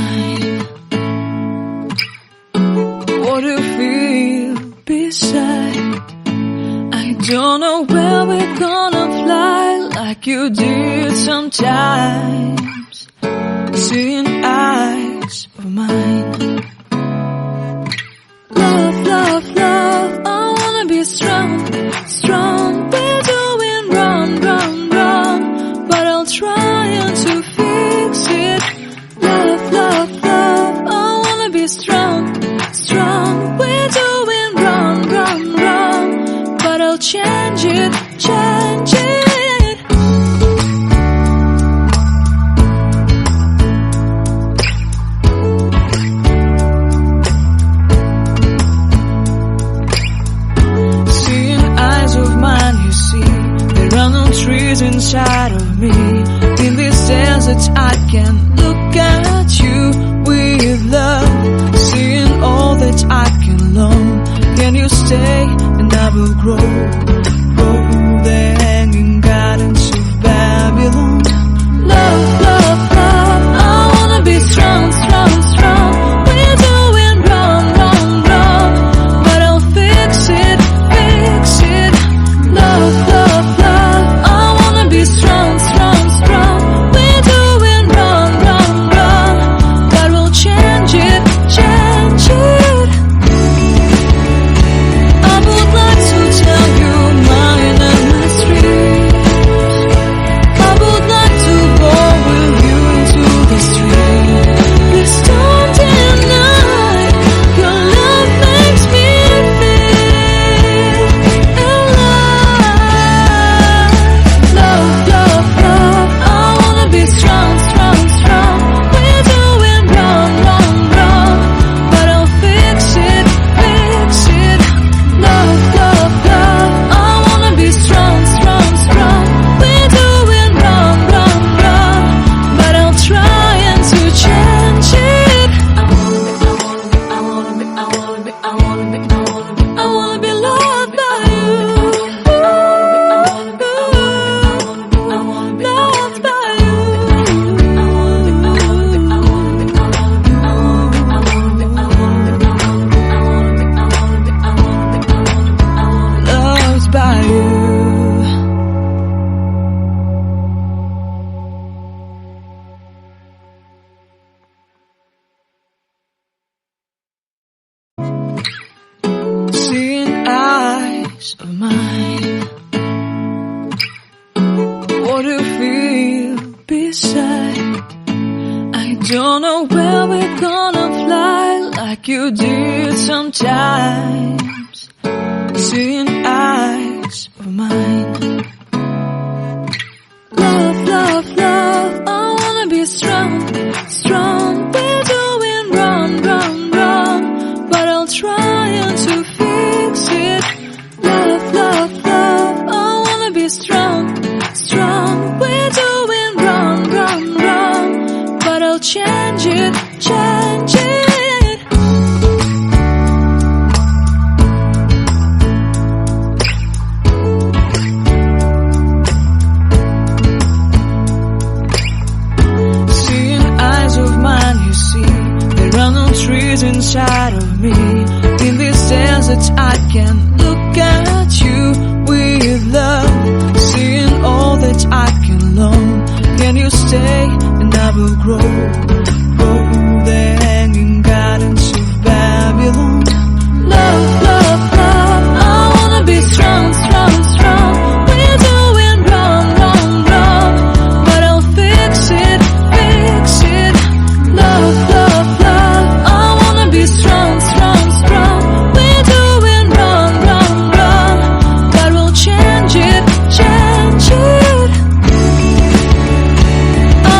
mine. What do you feel beside? I don't know where we're gonna fly like you did sometimes. Seeing eyes of mine. Love, love, love, I wanna be strong, strong. We're doing wrong, wrong, wrong, but I'll try to fix it. Love, love, love, I wanna be strong, strong. We're doing wrong, wrong, wrong, but I'll change it, change it. Trees inside of me. In this desert I can look at you with love. Seeing all that I can learn. Can you stay and I will grow? Grow the hanging gardens of Babylon. Love, love, love, I wanna be strong, strong, strong. We're doing wrong, wrong, wrong, but I'll fix it, fix it. Love, love, love, be strong, strong, strong. We're doing wrong, wrong, wrong, but we'll change it, change it. I would like to tell you mine and my street. I would like to go with you into the street. Please don't deny your love makes me feel alive. Love, love, love, I wanna be strong, strong, strong. We're doing wrong, wrong, wrong, but I'll fix it, fix it. Love, love, love, I wanna be strong, strong, strong. We're doing wrong, wrong, wrong, but I'll try to change it. I wanna be loved by you. Loved by you. Loved by you. Seeing eyes of mine. What do you feel beside? I don't know where we're gonna fly like you did sometimes. Seeing eyes of mine. Love, love, love, I wanna be strong, strong. We're doing wrong, wrong, wrong, but I'll try to fix it. Love, love, love, I wanna be strong, strong. We're doing wrong, wrong, wrong, but I'll change it, change it. Seeing eyes of mine, you see, there are no trees inside of me. In this desert I can look at you with love. Seeing all that I can learn. Can you stay and I will grow? Grow the hanging gardens of Babylon. Love, love, love, I wanna be strong, strong, strong. We're doing wrong, wrong, wrong, but I'll fix it, fix it. Love, love, love, I wanna be strong, strong, strong. We're doing wrong, wrong, wrong, but we'll change it, change it. I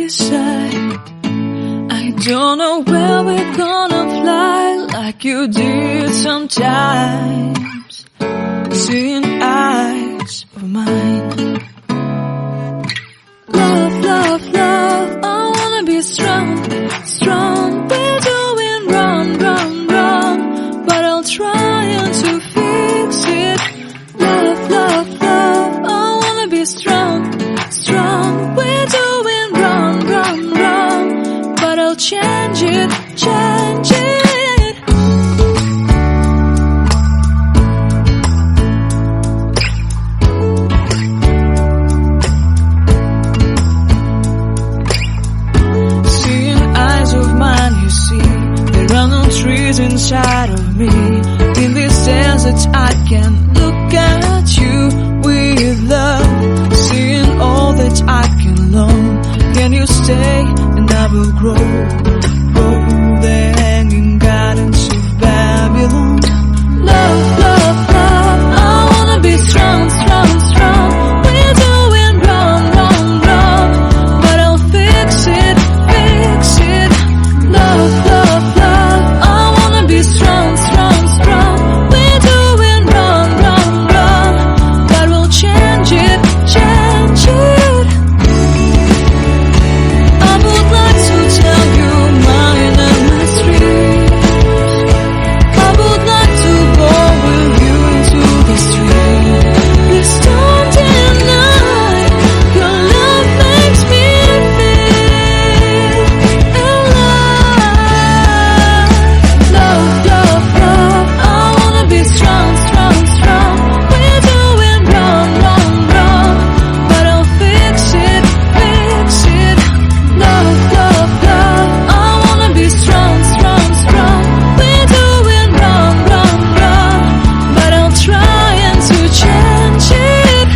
beside. I don't know where we're gonna fly like you did sometimes. Seeing eyes of mine. Love, love, love, I wanna be strong, strong. We're doing wrong, wrong, wrong, but I'll try to fix it. Love, love, love, I wanna be strong, strong. We're doing wrong, wrong, wrong, but I'll change it, change it. Trees inside of me. In this desert I can look at you with love, seeing all that I can learn. Can you stay and I will grow, grow the hanging gardens of Babylon. Love, love, love, I wanna be strong, strong, strong. We're doing wrong, wrong, wrong, but I'll fix it, fix it. Love, love, love, be strong, strong, strong. We're doing wrong, wrong, wrong, but we'll change it, change it. I would like to tell you mine and my street. I would like to go with you into the street. Please don't deny, your love makes me feel alive. Love, love, love, I wanna be strong, strong, strong. We're doing wrong, wrong, wrong, but I'll fix it, fix it. Love, love, love, I wanna be strong, strong, strong. We're doing wrong, wrong, wrong, but I'll try to change it.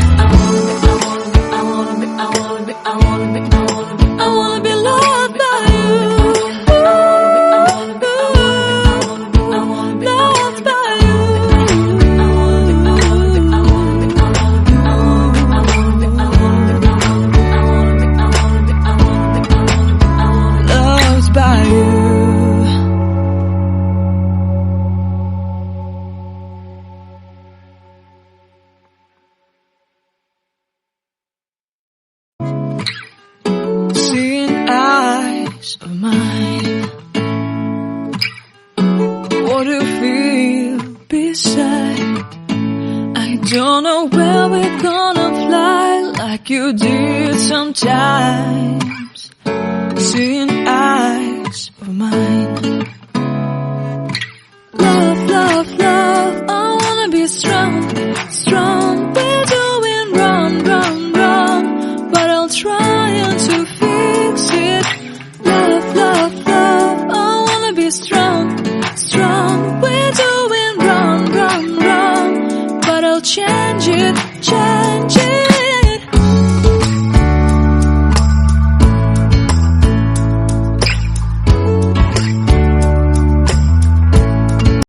I wanna be loved by you. Loved by you. Loved by you. Seeing eyes of mine. What do you feel beside? I don't know where we're gonna fly like you did sometimes. Seeing